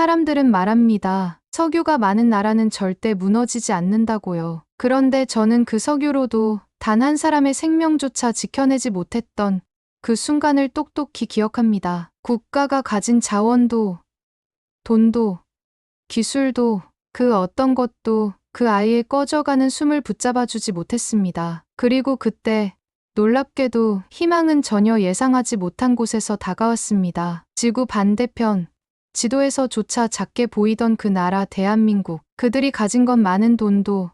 사람들은 말합니다. 석유가 많은 나라는 절대 무너지지 않는다고요. 그런데 저는 그 석유로도 단 한 사람의 생명조차 지켜내지 못했던 그 순간을 똑똑히 기억합니다. 국가가 가진 자원도, 돈도, 기술도, 그 어떤 것도 그 아이의 꺼져가는 숨을 붙잡아주지 못했습니다. 그리고 그때 놀랍게도 희망은 전혀 예상하지 못한 곳에서 다가왔습니다. 지구 반대편, 지도에서조차 작게 보이던 그 나라 대한민국. 그들이 가진 건 많은 돈도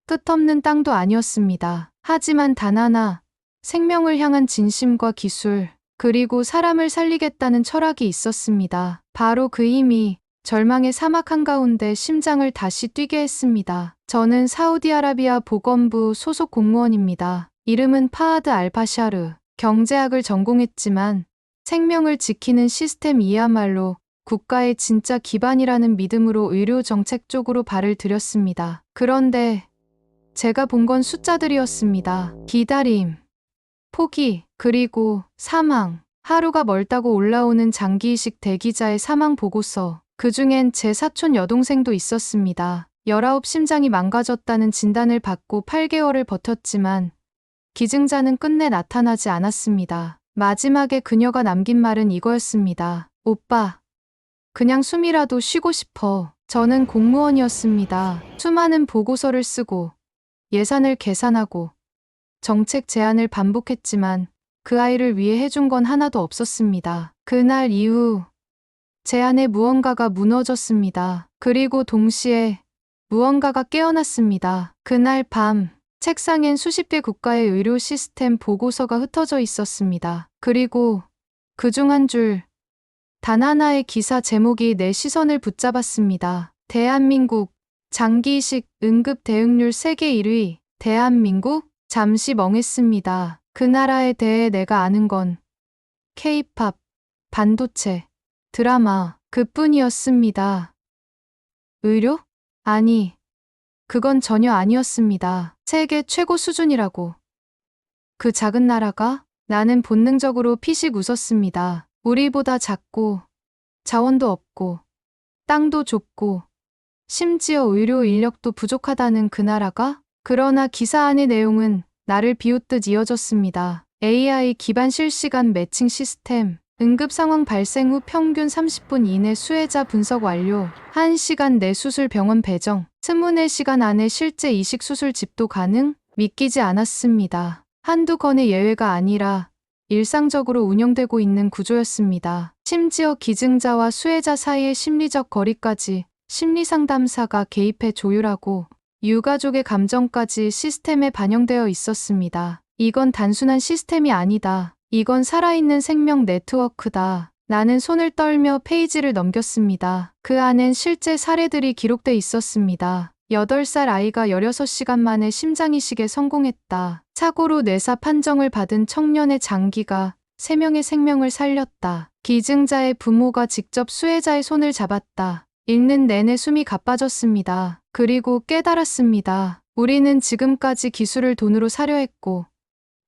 끝없는 땅도 아니었습니다. 하지만 단 하나, 생명을 향한 진심과 기술, 그리고 사람을 살리겠다는 철학이 있었습니다. 바로 그 힘이 절망의 사막 한가운데 심장을 다시 뛰게 했습니다. 저는 사우디아라비아 보건부 소속 공무원입니다. 이름은 파하드 알파샤르. 경제학을 전공했지만 생명을 지키는 시스템이야말로 국가의 진짜 기반이라는 믿음으로 의료 정책 쪽으로 발을 들였습니다. 그런데 제가 본 건 숫자들이었습니다. 기다림, 포기, 그리고 사망. 하루가 멀다고 올라오는 장기이식 대기자의 사망 보고서. 그중엔 제 사촌 여동생도 있었습니다. 19 심장이 망가졌다는 진단을 받고 8개월을 버텼지만 기증자는 끝내 나타나지 않았습니다. 마지막에 그녀가 남긴 말은 이거였습니다. 오빠, 그냥 숨이라도 쉬고 싶어. 저는 공무원이었습니다. 수많은 보고서를 쓰고 예산을 계산하고 정책 제안을 반복했지만 그 아이를 위해 해준 건 하나도 없었습니다. 그날 이후 제 안에 무언가가 무너졌습니다. 그리고 동시에 무언가가 깨어났습니다. 그날 밤 책상엔 수십 개 국가의 의료 시스템 보고서가 흩어져 있었습니다. 그리고 그중 한 줄, 단 하나의 기사 제목이 내 시선을 붙잡았습니다. 대한민국 장기이식 응급 대응률 세계 1위. 대한민국? 잠시 멍했습니다. 그 나라에 대해 내가 아는 건 K-팝, 반도체, 드라마 그뿐이었습니다. 의료? 아니, 그건 전혀 아니었습니다. 세계 최고 수준이라고. 그 작은 나라가? 나는 본능적으로 피식 웃었습니다. 우리보다 작고, 자원도 없고, 땅도 좁고, 심지어 의료 인력도 부족하다는 그 나라가? 그러나 기사 안의 내용은 나를 비웃듯 이어졌습니다. AI 기반 실시간 매칭 시스템, 응급 상황 발생 후 평균 30분 이내 수혜자 분석 완료, 1시간 내 수술 병원 배정, 24시간 안에 실제 이식 수술 집도 가능? 믿기지 않았습니다. 한두 건의 예외가 아니라 일상적으로 운영되고 있는 구조였습니다. 심지어 기증자와 수혜자 사이의 심리적 거리까지 심리상담사가 개입해 조율하고 유가족의 감정까지 시스템에 반영되어 있었습니다. 이건 단순한 시스템이 아니다. 이건 살아있는 생명 네트워크다. 나는 손을 떨며 페이지를 넘겼습니다. 그 안엔 실제 사례들이 기록돼 있었습니다. 8살 아이가 16시간 만에 심장이식에 성공했다. 사고로 뇌사 판정을 받은 청년의 장기가 3명의 생명을 살렸다. 기증자의 부모가 직접 수혜자의 손을 잡았다. 읽는 내내 숨이 가빠졌습니다. 그리고 깨달았습니다. 우리는 지금까지 기술을 돈으로 사려 했고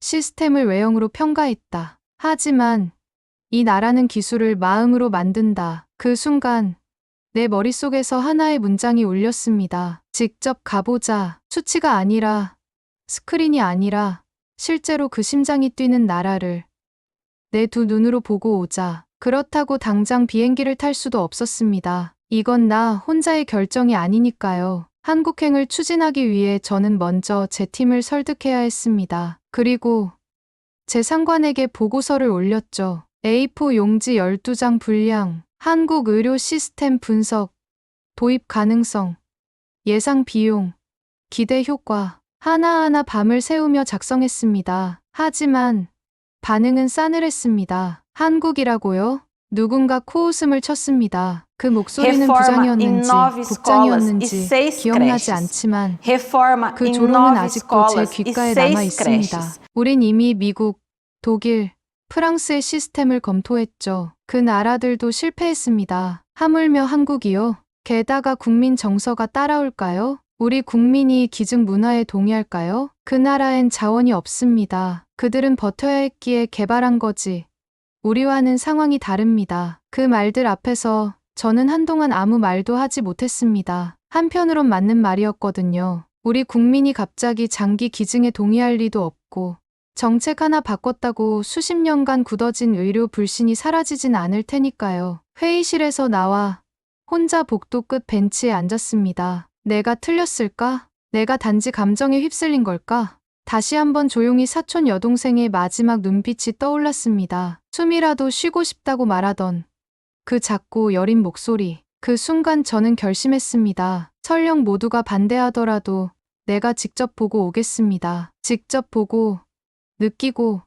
시스템을 외형으로 평가했다. 하지만 이 나라는 기술을 마음으로 만든다. 그 순간 내 머릿속에서 하나의 문장이 울렸습니다. 직접 가보자. 수치가 아니라, 스크린이 아니라 실제로 그 심장이 뛰는 나라를 내 두 눈으로 보고 오자. 그렇다고 당장 비행기를 탈 수도 없었습니다. 이건 나 혼자의 결정이 아니니까요. 한국행을 추진하기 위해 저는 먼저 제 팀을 설득해야 했습니다. 그리고 제 상관에게 보고서를 올렸죠. A4 용지 12장 분량, 한국 의료 시스템 분석, 도입 가능성, 예상 비용, 기대 효과, 하나하나 밤을 새우며 작성했습니다. 하지만 반응은 싸늘했습니다. 한국이라고요? 누군가 코웃음을 쳤습니다. 그 목소리는 부장이었는지 국장이었는지 기억나지 않지만 그 조롱은 아직도 제 귓가에 남아 있습니다. 우린 이미 미국, 독일, 프랑스의 시스템을 검토했죠. 그 나라들도 실패했습니다. 하물며 한국이요? 게다가 국민 정서가 따라올까요? 우리 국민이 기증 문화에 동의할까요? 그 나라엔 자원이 없습니다. 그들은 버텨야 했기에 개발한 거지. 우리와는 상황이 다릅니다. 그 말들 앞에서 저는 한동안 아무 말도 하지 못했습니다. 한편으론 맞는 말이었거든요. 우리 국민이 갑자기 장기 기증에 동의할 리도 없고 정책 하나 바꿨다고 수십 년간 굳어진 의료 불신이 사라지진 않을 테니까요. 회의실에서 나와 혼자 복도 끝 벤치에 앉았습니다. 내가 틀렸을까? 내가 단지 감정에 휩쓸린 걸까? 다시 한번 조용히 사촌 여동생의 마지막 눈빛이 떠올랐습니다. 숨이라도 쉬고 싶다고 말하던 그 작고 여린 목소리. 그 순간 저는 결심했습니다. 설령 모두가 반대하더라도 내가 직접 보고 오겠습니다. 직접 보고, 느끼고,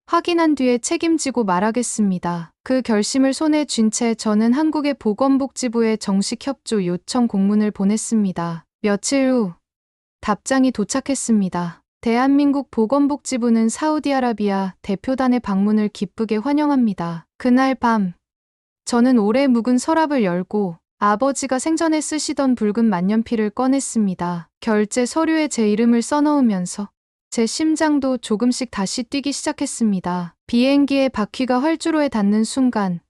확인한 뒤에 책임지고 말하겠습니다. 그 결심을 손에 쥔 채 저는 한국의 보건복지부에 정식 협조 요청 공문을 보냈습니다. 며칠 후 답장이 도착했습니다. 대한민국 보건복지부는 사우디아라비아 대표단의 방문을 기쁘게 환영합니다. 그날 밤 저는 오래 묵은 서랍을 열고 아버지가 생전에 쓰시던 붉은 만년필을 꺼냈습니다. 결제 서류에 제 이름을 써넣으면서 제 심장도 조금씩 다시 뛰기 시작했습니다. 비행기의 바퀴가 활주로에 닿는 순간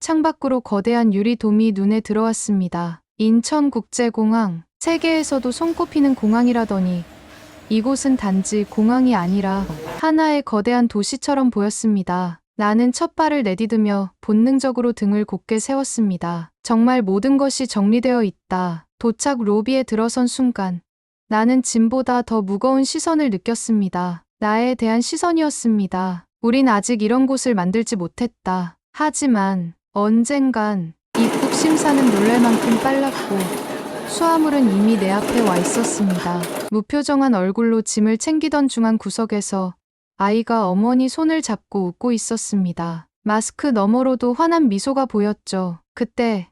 창밖으로 거대한 유리돔이 눈에 들어왔습니다. 인천국제공항, 세계에서도 손꼽히는 공항이라더니 이곳은 단지 공항이 아니라 하나의 거대한 도시처럼 보였습니다. 나는 첫 발을 내디디며 본능적으로 등을 곧게 세웠습니다. 정말 모든 것이 정리되어 있다. 도착 로비에 들어선 순간 나는 짐보다 더 무거운 시선을 느꼈습니다. 나에 대한 시선이었습니다. 우린 아직 이런 곳을 만들지 못했다. 하지만 언젠간 입국 심사는 놀랄 만큼 빨랐고 수화물은 이미 내 앞에 와 있었습니다. 무표정한 얼굴로 짐을 챙기던 중앙 구석에서 아이가 어머니 손을 잡고 웃고 있었습니다. 마스크 너머로도 환한 미소가 보였죠. 그때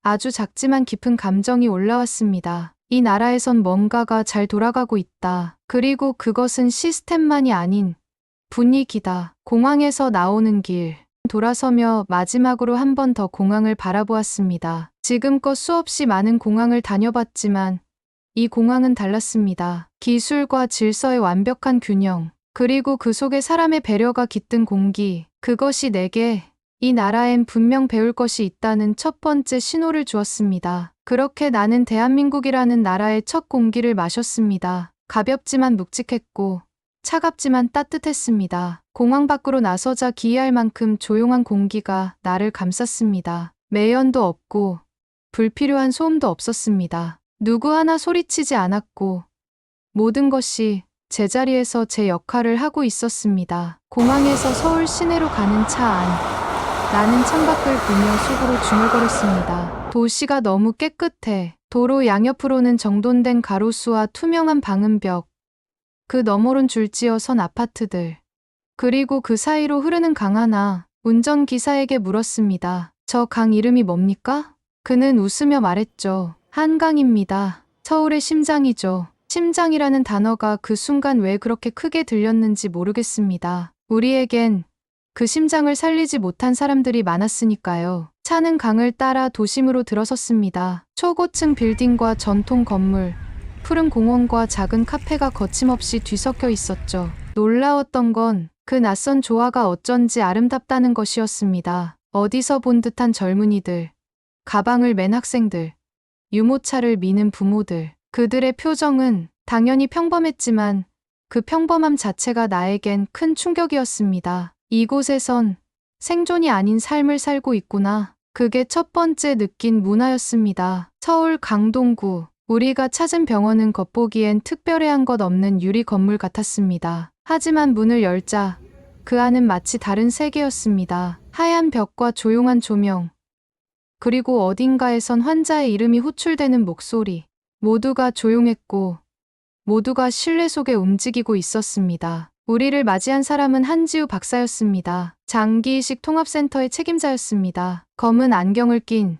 아주 작지만 깊은 감정이 올라왔습니다. 이 나라에선 뭔가가 잘 돌아가고 있다. 그리고 그것은 시스템만이 아닌 분위기다. 공항에서 나오는 길. 돌아서며 마지막으로 한 번 더 공항을 바라보았습니다. 지금껏 수없이 많은 공항을 다녀봤지만 이 공항은 달랐습니다. 기술과 질서의 완벽한 균형. 그리고 그 속에 사람의 배려가 깃든 공기. 그것이 내게 이 나라엔 분명 배울 것이 있다는 첫 번째 신호를 주었습니다. 그렇게 나는 대한민국이라는 나라의 첫 공기를 마셨습니다. 가볍지만 묵직했고 차갑지만 따뜻했습니다. 공항 밖으로 나서자 기이할 만큼 조용한 공기가 나를 감쌌습니다. 매연도 없고 불필요한 소음도 없었습니다. 누구 하나 소리치지 않았고 모든 것이 제자리에서 제 역할을 하고 있었습니다. 공항에서 서울 시내로 가는 차 안. 나는 창밖을 보며 속으로 중얼거렸습니다. 도시가 너무 깨끗해. 도로 양옆으로는 정돈된 가로수와 투명한 방음벽. 그 너머론 줄지어 선 아파트들. 그리고 그 사이로 흐르는 강 하나. 운전기사에게 물었습니다. 저 강 이름이 뭡니까? 그는 웃으며 말했죠. 한강입니다. 서울의 심장이죠. 심장이라는 단어가 그 순간 왜 그렇게 크게 들렸는지 모르겠습니다. 우리에겐 그 심장을 살리지 못한 사람들이 많았으니까요. 차는 강을 따라 도심으로 들어섰습니다. 초고층 빌딩과 전통 건물, 푸른 공원과 작은 카페가 거침없이 뒤섞여 있었죠. 놀라웠던 건 그 낯선 조화가 어쩐지 아름답다는 것이었습니다. 어디서 본 듯한 젊은이들, 가방을 맨 학생들, 유모차를 미는 부모들. 그들의 표정은 당연히 평범했지만 그 평범함 자체가 나에겐 큰 충격이었습니다. 이곳에선 생존이 아닌 삶을 살고 있구나. 그게 첫 번째 느낀 문화였습니다. 서울 강동구. 우리가 찾은 병원은 겉보기엔 특별해한 것 없는 유리 건물 같았습니다. 하지만 문을 열자 그 안은 마치 다른 세계였습니다. 하얀 벽과 조용한 조명. 그리고 어딘가에선 환자의 이름이 호출되는 목소리. 모두가 조용했고 모두가 신뢰 속에 움직이고 있었습니다. 우리를 맞이한 사람은 한지우 박사였습니다. 장기이식 통합센터의 책임자였습니다. 검은 안경을 낀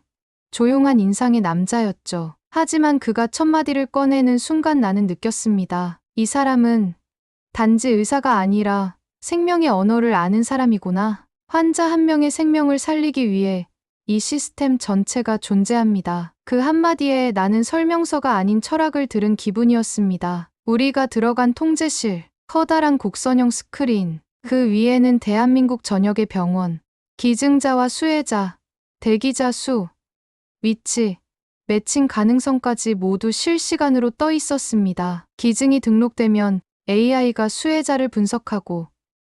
조용한 인상의 남자였죠. 하지만 그가 첫 마디를 꺼내는 순간 나는 느꼈습니다. 이 사람은 단지 의사가 아니라 생명의 언어를 아는 사람이구나. 환자 한 명의 생명을 살리기 위해 이 시스템 전체가 존재합니다. 그 한마디에 나는 설명서가 아닌 철학을 들은 기분이었습니다. 우리가 들어간 통제실, 커다란 곡선형 스크린, 그 위에는 대한민국 전역의 병원, 기증자와 수혜자, 대기자 수, 위치, 매칭 가능성까지 모두 실시간으로 떠 있었습니다. 기증이 등록되면 AI가 수혜자를 분석하고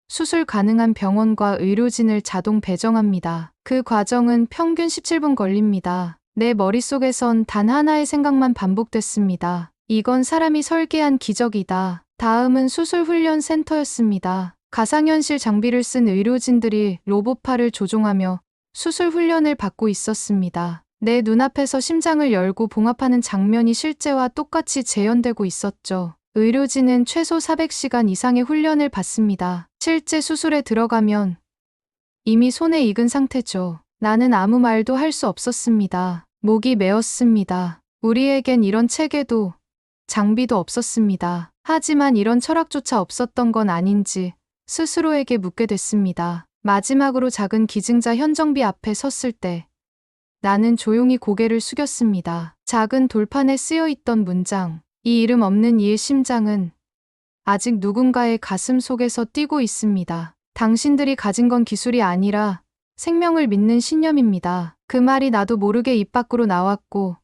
수술 가능한 병원과 의료진을 자동 배정합니다. 그 과정은 평균 17분 걸립니다. 내 머릿속에선 단 하나의 생각만 반복됐습니다. 이건 사람이 설계한 기적이다. 다음은 수술 훈련 센터였습니다. 가상현실 장비를 쓴 의료진들이 로봇팔을 조종하며 수술 훈련을 받고 있었습니다. 내 눈앞에서 심장을 열고 봉합하는 장면이 실제와 똑같이 재현되고 있었죠. 의료진은 최소 400시간 이상의 훈련을 받습니다. 실제 수술에 들어가면 이미 손에 익은 상태죠. 나는 아무 말도 할 수 없었습니다. 목이 메었습니다. 우리에겐 이런 체계도 장비도 없었습니다. 하지만 이런 철학조차 없었던 건 아닌지 스스로에게 묻게 됐습니다. 마지막으로 작은 기증자 현정비 앞에 섰을 때 나는 조용히 고개를 숙였습니다. 작은 돌판에 쓰여있던 문장. 이 이름 없는 이의 심장은 아직 누군가의 가슴 속에서 뛰고 있습니다. 당신들이 가진 건 기술이 아니라 생명을 믿는 신념입니다. 그 말이 나도 모르게 입 밖으로 나왔고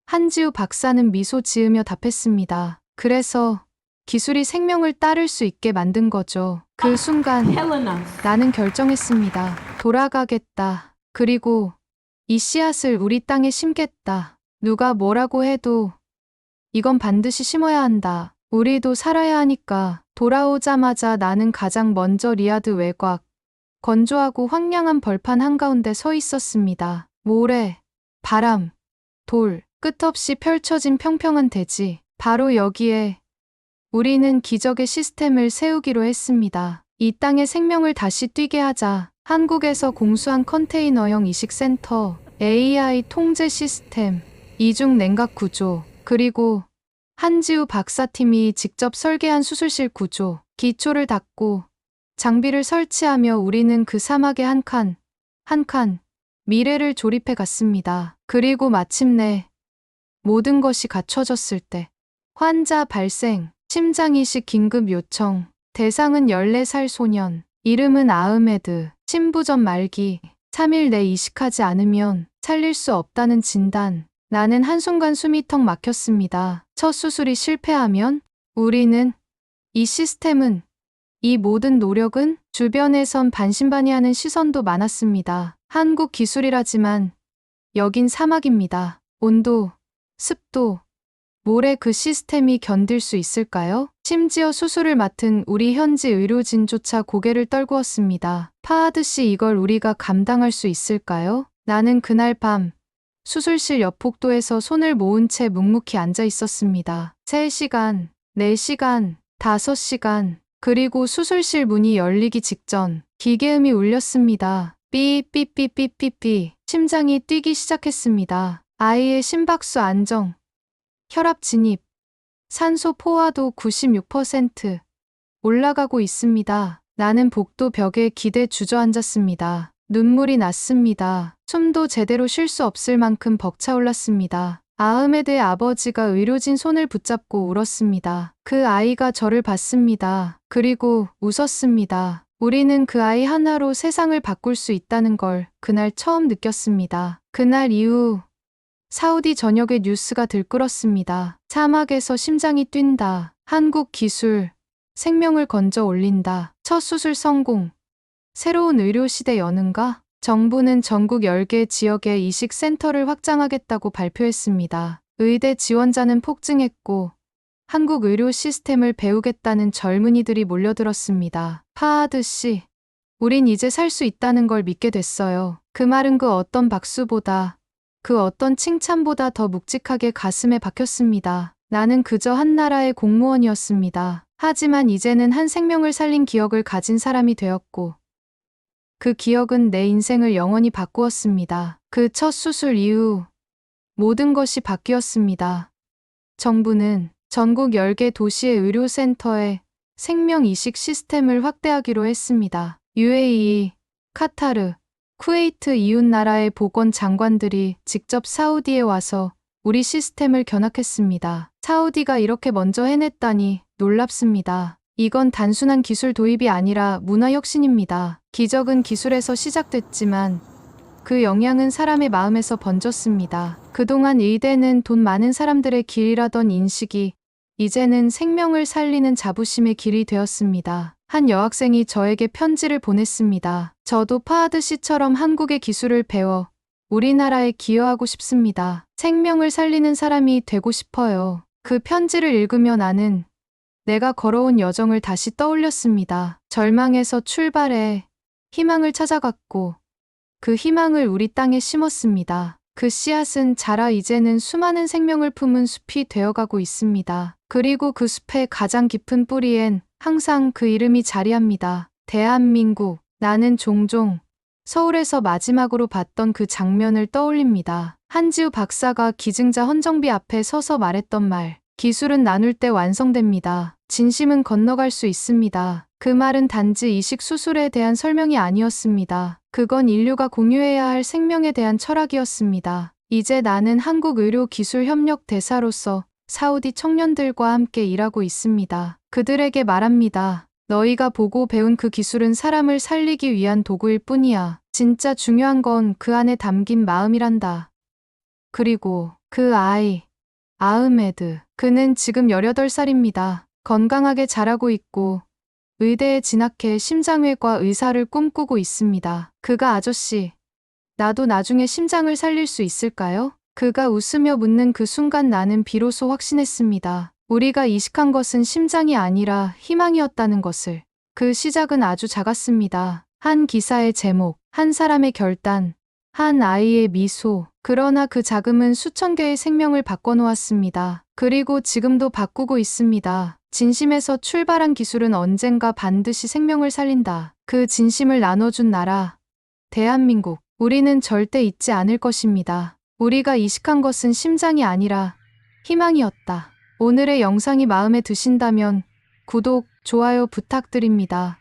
한지우 박사는 미소 지으며 답했습니다. 그래서 기술이 생명을 따를 수 있게 만든 거죠. 그 순간 나는 결정했습니다. 돌아가겠다. 그리고 이 씨앗을 우리 땅에 심겠다. 누가 뭐라고 해도 이건 반드시 심어야 한다. 우리도 살아야 하니까. 돌아오자마자 나는 가장 먼저 리아드 외곽, 건조하고 황량한 벌판 한가운데 서 있었습니다. 모래, 바람, 돌, 끝없이 펼쳐진 평평한 대지. 바로 여기에 우리는 기적의 시스템을 세우기로 했습니다. 이 땅에 생명을 다시 뛰게 하자. 한국에서 공수한 컨테이너형 이식센터, AI 통제 시스템, 이중 냉각 구조, 그리고 한지우 박사팀이 직접 설계한 수술실 구조, 기초를 닦고 장비를 설치하며 우리는 그 사막의 한 칸, 미래를 조립해 갔습니다. 그리고 마침내 모든 것이 갖춰졌을 때 환자 발생, 심장이식 긴급 요청, 대상은 14살 소년, 이름은 아흐메드, 심부전 말기, 3일 내 이식하지 않으면 살릴 수 없다는 진단. 나는 한순간 숨이 턱 막혔습니다. 첫 수술이 실패하면 우리는, 이 시스템은, 이 모든 노력은 주변에선 반신반의하는 시선도 많았습니다. 한국 기술이라지만 여긴 사막입니다. 온도, 습도, 모래 그 시스템이 견딜 수 있을까요? 심지어 수술을 맡은 우리 현지 의료진조차 고개를 떨구었습니다. 파하드 씨 이걸 우리가 감당할 수 있을까요? 나는 그날 밤 수술실 옆 복도에서 손을 모은 채 묵묵히 앉아 있었습니다. 3시간, 4시간, 5시간, 그리고 수술실 문이 열리기 직전 기계음이 울렸습니다. 삐삐삐삐삐삐. 심장이 뛰기 시작했습니다. 아이의 심박수 안정, 혈압 진입, 산소 포화도 96% 올라가고 있습니다. 나는 복도 벽에 기대 주저앉았습니다. 눈물이 났습니다. 숨도 제대로 쉴 수 없을 만큼 벅차올랐습니다. 아흐메드의 아버지가 의료진 손을 붙잡고 울었습니다. 그 아이가 저를 봤습니다. 그리고 웃었습니다. 우리는 그 아이 하나로 세상을 바꿀 수 있다는 걸 그날 처음 느꼈습니다. 그날 이후 사우디 전역의 뉴스가 들끓었습니다. 사막에서 심장이 뛴다. 한국 기술, 생명을 건져 올린다. 첫 수술 성공. 새로운 의료 시대 여는가? 정부는 전국 10개 지역에 이식센터를 확장하겠다고 발표했습니다. 의대 지원자는 폭증했고 한국 의료 시스템을 배우겠다는 젊은이들이 몰려들었습니다. 파하드 씨, 우린 이제 살 수 있다는 걸 믿게 됐어요. 그 말은 그 어떤 박수보다, 그 어떤 칭찬보다 더 묵직하게 가슴에 박혔습니다. 나는 그저 한 나라의 공무원이었습니다. 하지만 이제는 한 생명을 살린 기억을 가진 사람이 되었고 그 기억은 내 인생을 영원히 바꾸었습니다. 그 첫 수술 이후 모든 것이 바뀌었습니다. 정부는 전국 10개 도시의 의료센터에 생명 이식 시스템을 확대하기로 했습니다. UAE, 카타르, 쿠웨이트 이웃 나라의 보건 장관들이 직접 사우디에 와서 우리 시스템을 견학했습니다. 사우디가 이렇게 먼저 해냈다니 놀랍습니다. 이건 단순한 기술 도입이 아니라 문화 혁신입니다. 기적은 기술에서 시작됐지만 그 영향은 사람의 마음에서 번졌습니다. 그동안 의대는 돈 많은 사람들의 길이라던 인식이 이제는 생명을 살리는 자부심의 길이 되었습니다. 한 여학생이 저에게 편지를 보냈습니다. 저도 파하드 씨처럼 한국의 기술을 배워 우리나라에 기여하고 싶습니다. 생명을 살리는 사람이 되고 싶어요. 그 편지를 읽으며 나는 내가 걸어온 여정을 다시 떠올렸습니다. 절망에서 출발해 희망을 찾아갔고 그 희망을 우리 땅에 심었습니다. 그 씨앗은 자라 이제는 수많은 생명을 품은 숲이 되어가고 있습니다. 그리고 그 숲의 가장 깊은 뿌리엔 항상 그 이름이 자리합니다. 대한민국. 나는 종종 서울에서 마지막으로 봤던 그 장면을 떠올립니다. 한지우 박사가 기증자 헌정비 앞에 서서 말했던 말. 기술은 나눌 때 완성됩니다. 진심은 건너갈 수 있습니다. 그 말은 단지 이식 수술에 대한 설명이 아니었습니다. 그건 인류가 공유해야 할 생명에 대한 철학이었습니다. 이제 나는 한국의료기술협력대사로서 사우디 청년들과 함께 일하고 있습니다. 그들에게 말합니다. 너희가 보고 배운 그 기술은 사람을 살리기 위한 도구일 뿐이야. 진짜 중요한 건 그 안에 담긴 마음이란다. 그리고 그 아이, 아흐메드. 그는 지금 18살입니다. 건강하게 자라고 있고 의대에 진학해 심장외과 의사를 꿈꾸고 있습니다. 그가 아저씨, 나도 나중에 심장을 살릴 수 있을까요? 그가 웃으며 묻는 그 순간 나는 비로소 확신했습니다. 우리가 이식한 것은 심장이 아니라 희망이었다는 것을. 그 시작은 아주 작았습니다. 한 기사의 제목, 한 사람의 결단, 한 아이의 미소. 그러나 그 자금은 수천 개의 생명을 바꿔놓았습니다. 그리고 지금도 바꾸고 있습니다. 진심에서 출발한 기술은 언젠가 반드시 생명을 살린다. 그 진심을 나눠준 나라, 대한민국. 우리는 절대 잊지 않을 것입니다. 우리가 이식한 것은 심장이 아니라 희망이었다. 오늘의 영상이 마음에 드신다면 구독, 좋아요 부탁드립니다.